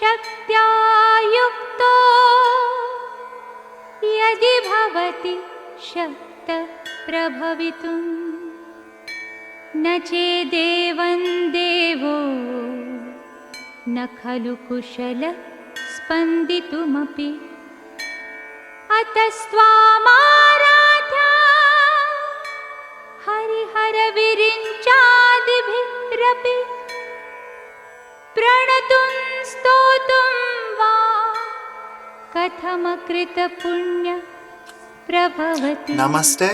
शक्त्या युक्तो यदि भवति शक्तः प्रभवितुम् न चेदेवं देवो न खलु कुशलः स्पन्दितुमपि अतस्त्वामाराध्या हरिहरविरिञ्चादिभिरपि प्रणतुं स्तोतुं वा कथमकृतपुण्य प्रभवति. Namaste.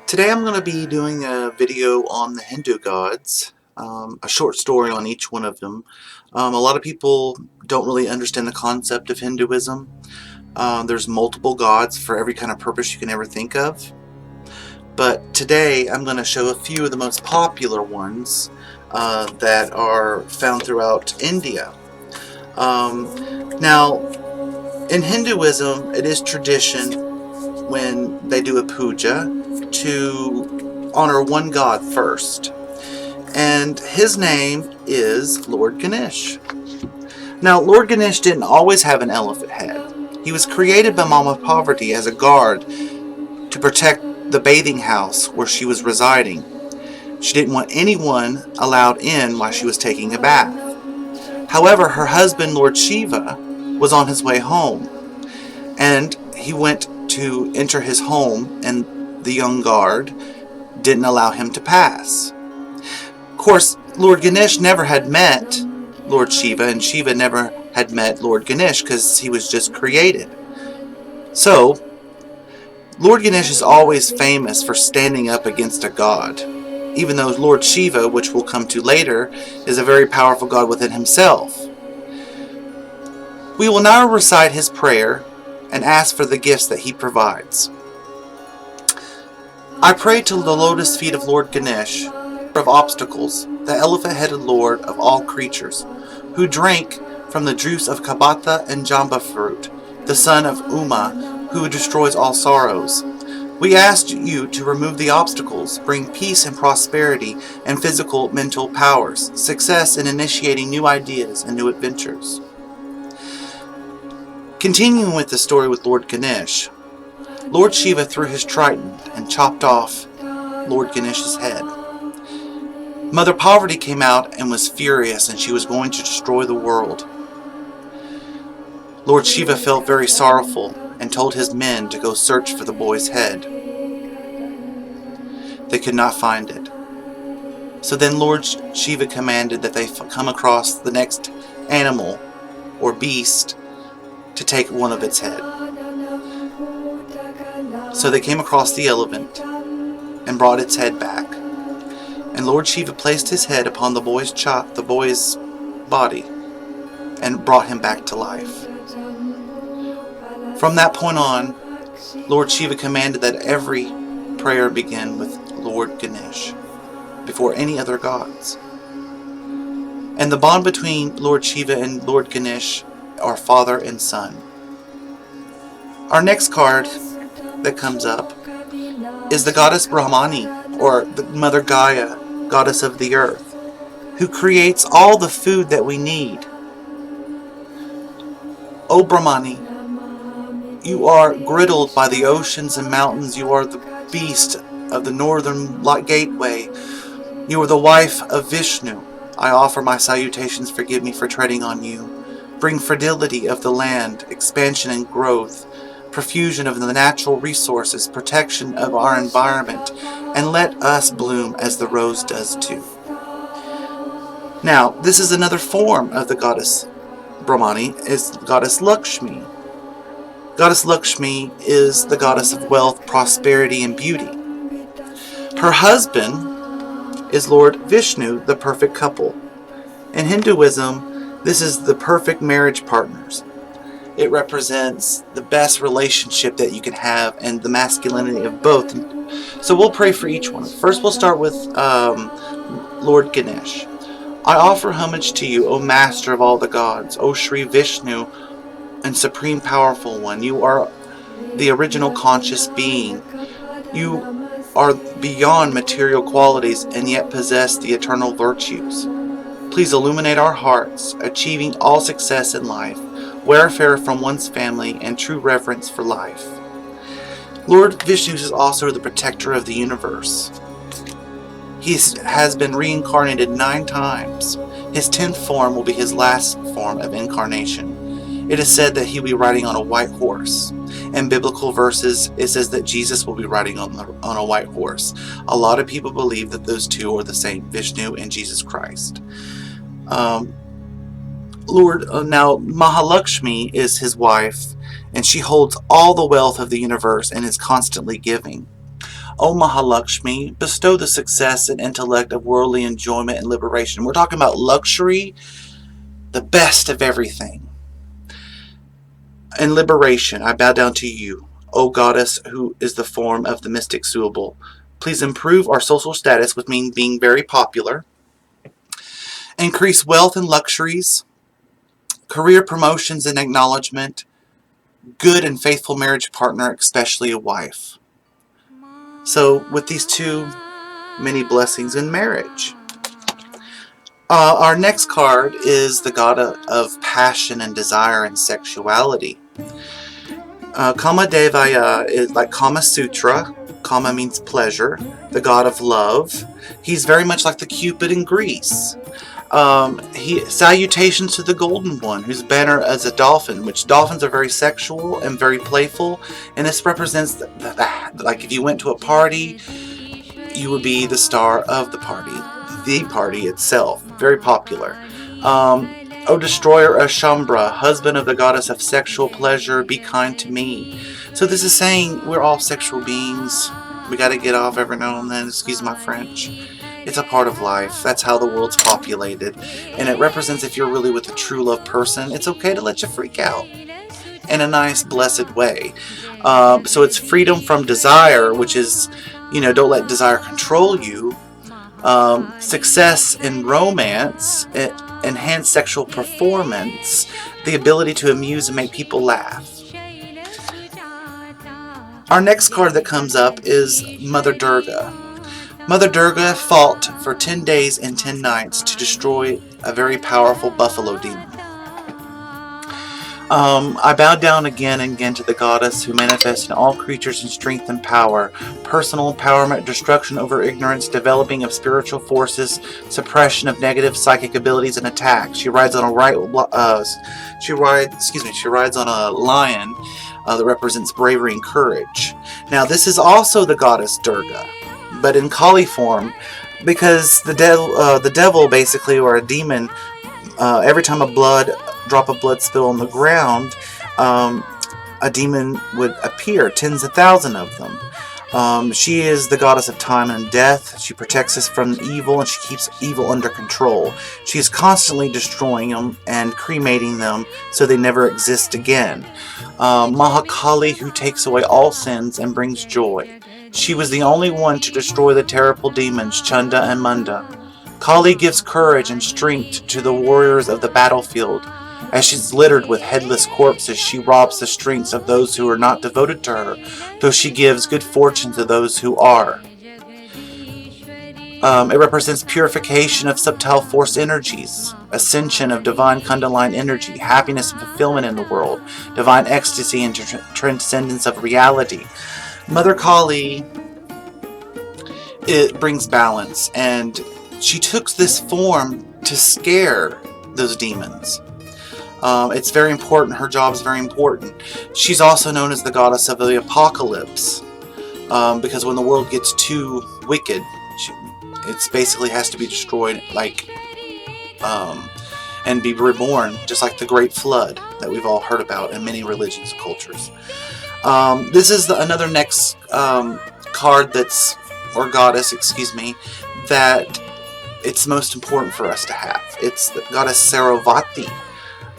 Today I'm going to be doing a video on the Hindu gods, a short story on each one of them. A lot of people don't really understand the concept of Hinduism. There's multiple gods for every kind of purpose you can ever think of. But today I'm going to show a few of the most popular ones that are found throughout India. Now, in Hinduism, it is tradition when they do a puja to honor one god first. And his name is Lord Ganesh. Now, Lord Ganesh didn't always have an elephant head. He was created by Mama Parvati as a guard to protect the bathing house where she was residing. She didn't want anyone allowed in while she was taking a bath. However, her husband, Lord Shiva, was on his way home, and he went to enter his home, and the young guard didn't allow him to pass. Of course, Lord Ganesh never had met Lord Shiva, and Shiva never had met Lord Ganesh because he was just created. So, Lord Ganesh is always famous for standing up against a god, even though Lord Shiva, which we'll come to later, is a very powerful god within himself. We will now recite his prayer and ask for the gifts that he provides. I pray to the lotus feet of Lord Ganesh, of obstacles, the elephant-headed lord of all creatures, who drank from the juice of Kabatha and Jamba fruit, the son of Uma, who destroys all sorrows. We ask you to remove the obstacles, bring peace and prosperity and physical mental powers, success in initiating new ideas and new adventures. Continuing with the story with Lord Ganesh, Lord Shiva threw his trident and chopped off Lord Ganesh's head. Mother Parvati came out and was furious, and she was going to destroy the world. Lord Shiva felt very sorrowful and told his men to go search for the boy's head. They could not find it. So then Lord Shiva commanded that they come across the next animal or beast to take one of its head. So they came across the elephant and brought its head back. And Lord Shiva placed his head upon the boy's body and brought him back to life. From that point on, Lord Shiva commanded that every prayer begin with Lord Ganesh before any other gods. And the bond between Lord Shiva and Lord Ganesh are father and son. Our next card that comes up is the goddess Brahmani, or the Mother Gaia, goddess of the earth, who creates all the food that we need. O Brahmani, you are griddled by the oceans and mountains. You are the beast of the northern gateway. You are the wife of Vishnu. I offer my salutations. Forgive me for treading on you. Bring fertility of the land, expansion and growth, profusion of the natural resources, protection of our environment, and let us bloom as the rose does too. Now, this is another form of the goddess Brahmani, is goddess Lakshmi. Goddess Lakshmi is the goddess of wealth, prosperity, and beauty. Her husband is Lord Vishnu, the perfect couple. In Hinduism, this is the perfect marriage partners. It represents the best relationship that you can have and the masculinity of both. So we'll pray for each one. First we'll start with Lord Ganesh. I offer homage to you, O Master of all the gods, O Sri Vishnu and Supreme Powerful One. You are the original conscious being. You are beyond material qualities and yet possess the eternal virtues. Please illuminate our hearts, achieving all success in life, welfare from one's family, and true reverence for life. Lord Vishnu is also the protector of the universe. He has been reincarnated 9 times. His 10th form will be his last form of incarnation. It is said that he will be riding on a white horse. In biblical verses, it says that Jesus will be riding on a white horse. A lot of people believe that those two are the same, Vishnu and Jesus Christ. Now Mahalakshmi is his wife, and she holds all the wealth of the universe and is constantly giving. O Mahalakshmi, bestow the success and intellect of worldly enjoyment and liberation. We're talking about luxury, the best of everything. And liberation, I bow down to you, O goddess who is the form of the mystic Suable. Please improve our social status, which means being very popular. Increase wealth and luxuries, career promotions and acknowledgement, good and faithful marriage partner, especially a wife. So with these two, many blessings in marriage. Our next card is the god of passion and desire and sexuality. Kamadevaya is like Kama Sutra. Kama means pleasure. The god of love. He's very much like the Cupid in Greece. Salutations to the Golden One, whose banner is a dolphin, which dolphins are very sexual and very playful, and this represents like if you went to a party, you would be the star of the party itself. Very popular. O destroyer Ashambra, husband of the goddess of sexual pleasure, be kind to me. So this is saying we're all sexual beings. We gotta get off every now and then, excuse my French. It's a part of life. That's how the world's populated. And it represents if you're really with a true love person, it's okay to let you freak out in a nice, blessed way. So it's freedom from desire, which is, don't let desire control you. Success in romance, enhanced sexual performance, the ability to amuse and make people laugh. Our next card that comes up is Mother Durga. Mother Durga fought for 10 days and 10 nights to destroy a very powerful buffalo demon. I bow down again and again to the goddess who manifests in all creatures in strength and power, personal empowerment, destruction over ignorance, developing of spiritual forces, suppression of negative psychic abilities, and attacks. She rides on a lion that represents bravery and courage. Now, this is also the goddess Durga, but in Kali form, because the devil basically, or a demon, every time a drop of blood spill on the ground, a demon would appear, tens of thousands of them. She is the goddess of time and death. She protects us from evil, and she keeps evil under control. She is constantly destroying them and cremating them so they never exist again. Mahakali, who takes away all sins and brings joy. She was the only one to destroy the terrible demons Chanda and Munda. Kali gives courage and strength to the warriors of the battlefield. As she's littered with headless corpses, she robs the strengths of those who are not devoted to her, though she gives good fortune to those who are. It represents purification of subtle force energies, ascension of divine Kundalini energy, happiness and fulfillment in the world, divine ecstasy and transcendence of reality. Mother Kali, it brings balance, and she took this form to scare those demons. It's very important. Her job is very important. She's also known as the goddess of the apocalypse, because when the world gets too wicked, it basically has to be destroyed, and be reborn, just like the Great Flood that we've all heard about in many religions and cultures. This is another next card or goddess, that it's most important for us to have. It's the goddess Saravati.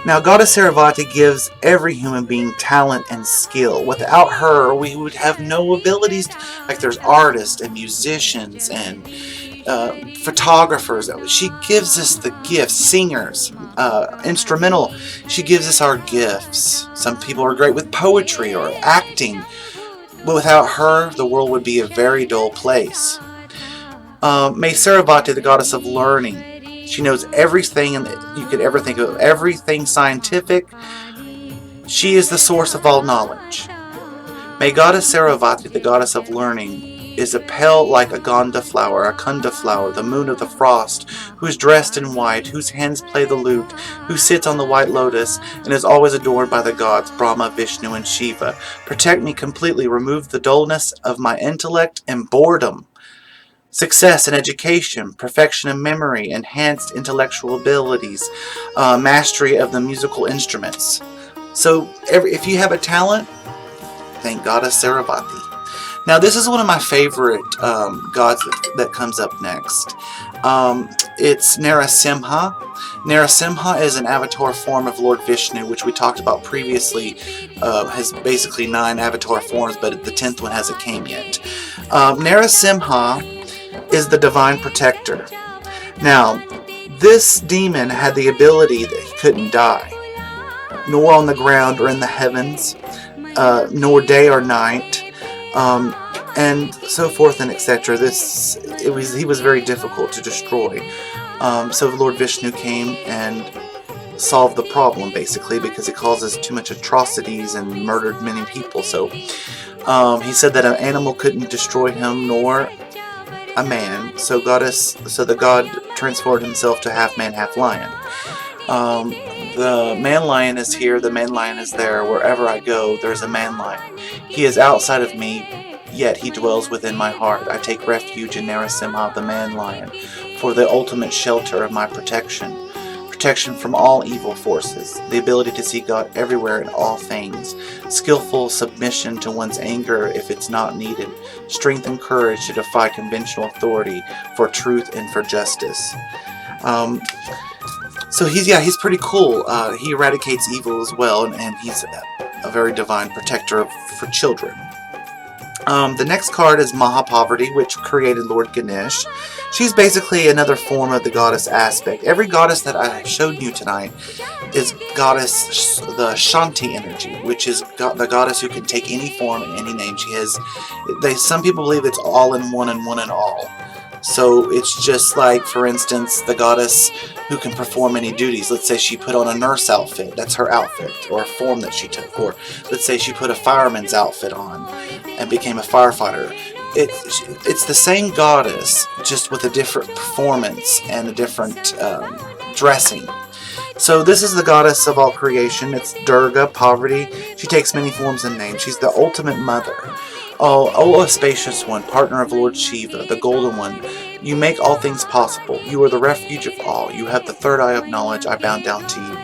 Now, goddess Saravati gives every human being talent and skill. Without her, we would have no abilities. There's artists and musicians and photographers. She gives us the gifts. Singers, instrumental. She gives us our gifts. Some people are great with poetry or acting. But without her, the world would be a very dull place. May Saravati, the goddess of learning, She knows everything you could ever think of, everything scientific. She is the source of all knowledge. May goddess Saravati, the goddess of learning, is a pale like a Ganda flower, a Kunda flower, the moon of the frost, who is dressed in white, whose hands play the lute, who sits on the white lotus, and is always adored by the gods, Brahma, Vishnu, and Shiva. Protect me completely, remove the dullness of my intellect and boredom. Success in education, perfection in memory, enhanced intellectual abilities, mastery of the musical instruments. So if you have a talent, thank Goddess Saravati. Now this is one of my favorite gods that comes up next. It's Narasimha. Narasimha is an avatar form of Lord Vishnu, which we talked about previously. Has basically 9 avatar forms, but the 10th one hasn't came yet. Narasimha is the divine protector. Now, this demon had the ability that he couldn't die, nor on the ground or in the heavens, nor day or night, and so forth and etc. He was very difficult to destroy. So Lord Vishnu came and solved the problem, basically, because he causes too much atrocities and murdered many people. So he said that an animal couldn't destroy him, nor a man. So the god transformed himself to half man, half lion. The man lion is here, the man lion is there. Wherever I go, there's a man lion. He is outside of me, yet he dwells within my heart. I take refuge in Narasimha, the man lion, for the ultimate shelter of my protection. Protection from all evil forces, the ability to see God everywhere in all things, skillful submission to one's anger if it's not needed, strength and courage to defy conventional authority for truth and for justice. So he's pretty cool. He eradicates evil as well, and he's a very divine protector for children. The next card is Mahapoverty, which created Lord Ganesh. She's basically another form of the goddess aspect. Every goddess that I showed you tonight is goddess, the Shanti energy, which is the goddess who can take any form and any name. Some people believe it's all in one and one in all. So it's just like, for instance, the goddess who can perform any duties. Let's say she put on a nurse outfit, that's her outfit, or a form that she took. Or let's say she put a fireman's outfit on and became a firefighter. It's the same goddess, just with a different performance and a different dressing. So this is the goddess of all creation. It's Durga, poverty. She takes many forms and names. She's the ultimate mother. O spacious one, partner of Lord Shiva, the golden one, you make all things possible. You are the refuge of all. You have the third eye of knowledge. I bow down to you.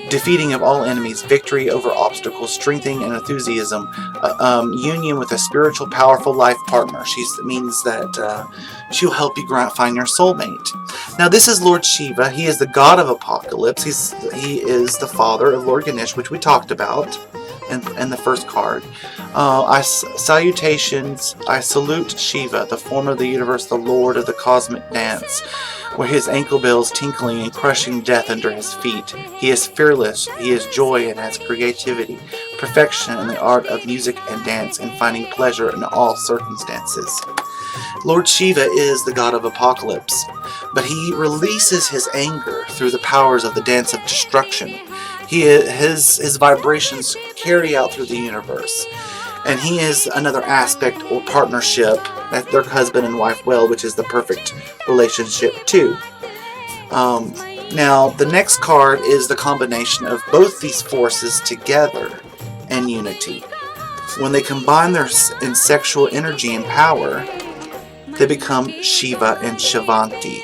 Defeating of all enemies, victory over obstacles, strengthening and enthusiasm, union with a spiritual, powerful life partner. She means that she'll help you find your soulmate. Now this is Lord Shiva. He is the god of apocalypse. He is the father of Lord Ganesh, which we talked about in the first card. Salutations. I salute Shiva, the form of the universe, the lord of the cosmic dance, where his ankle bells tinkling and crushing death under his feet. He is fearless, he is joy and has creativity, perfection in the art of music and dance, and finding pleasure in all circumstances. Lord Shiva is the god of apocalypse, but he releases his anger through the powers of the dance of destruction. His vibrations carry out through the universe. And he is another aspect or partnership that their husband and wife will, which is the perfect relationship too. Now, the next card is the combination of both these forces together in unity. When they combine their in sexual energy and power, they become Shiva and Shivanti,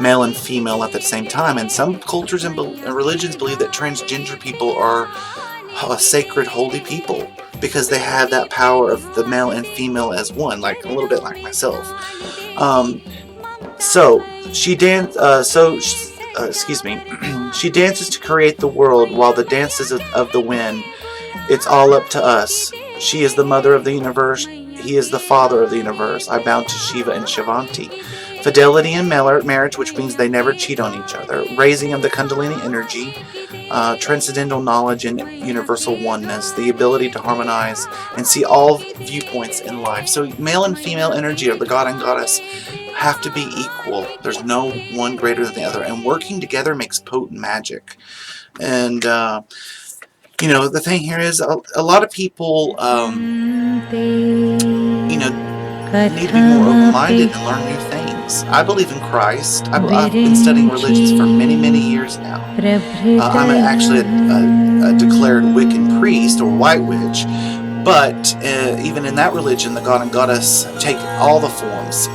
male and female at the same time. And some cultures and religions believe that transgender people are sacred, holy people, because they have that power of the male and female as one, like a little bit like myself. She dances to create the world, while the dances of the wind, it's all up to us. She is the mother of the universe. He is the father of the universe. I bow to Shiva and Shivanti. Fidelity in marriage, which means they never cheat on each other. Raising of the Kundalini energy. Transcendental knowledge and universal oneness. The ability to harmonize and see all viewpoints in life. So male and female energy, or the god and goddess, have to be equal. There's no one greater than the other. And working together makes potent magic. And, the thing here is a lot of people, need to be more open-minded and learn new things. I believe in Christ. I've been studying religions for many, many years now. I'm actually a declared Wiccan priest or white witch. But even in that religion, the god and goddess take all the forms.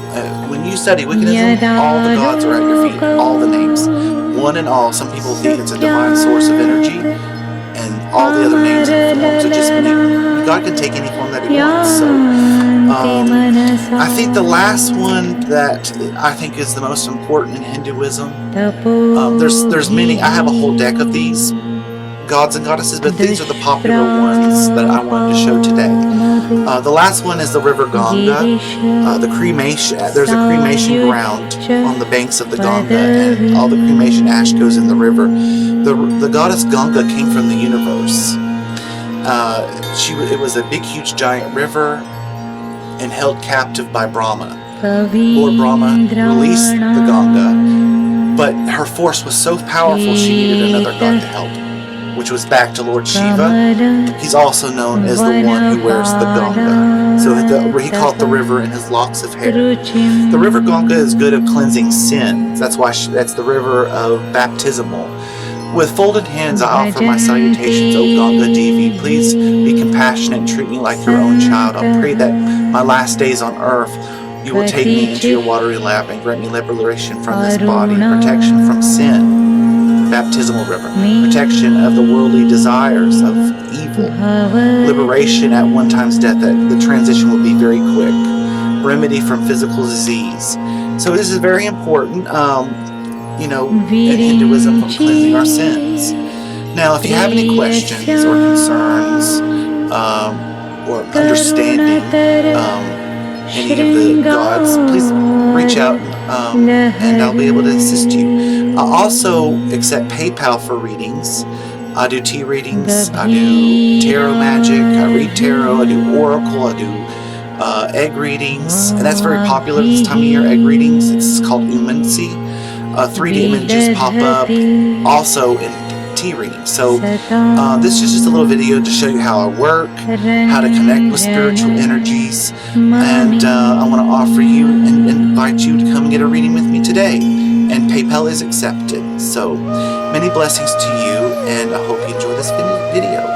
When you study Wiccanism, all the gods are at your feet, all the names, one and all. Some people think it's a divine source of energy, and all the other names and forms are just God can take any form that He wants. So I think the last one that I think is the most important in Hinduism. There's many. I have a whole deck of these gods and goddesses, but these are the popular ones that I wanted to show today. The last one is the River Ganga. The cremation. There's a cremation ground on the banks of the Ganga, and all the cremation ash goes in the river. The goddess Ganga came from the universe. It was a big, huge, giant river, and held captive by Brahma. Lord Brahma released the Ganga, but her force was so powerful she needed another god to help, which was back to Lord Shiva. He's also known as the one who wears the Ganga. So he caught the river in his locks of hair. The river Ganga is good at cleansing sins. That's why that's the river of baptismal. With folded hands, I offer my salutations, O Ganga Devi. Please be compassionate and treat me like your own child. I pray that my last days on earth, you will take me into your watery lap and grant me liberation from this body, protection from sin, baptismal river, protection of the worldly desires of evil, liberation at one time's death, that the transition will be very quick, remedy from physical disease. So this is very important, in Hinduism, from cleansing our sins. Now, if you have any questions or concerns or understanding any of the gods, please reach out and I'll be able to assist you. I also accept PayPal for readings. I do tea readings, I do tarot magic, I read tarot, I do oracle, I do egg readings, and that's very popular this time of year, egg readings. It's called Umancy. 3D images pop up also in tea readings. So this is just a little video to show you how I work, how to connect with spiritual energies, and I want to offer you and invite you to come and get a reading with me today. And PayPal is accepted. So many blessings to you, and I hope you enjoy this video.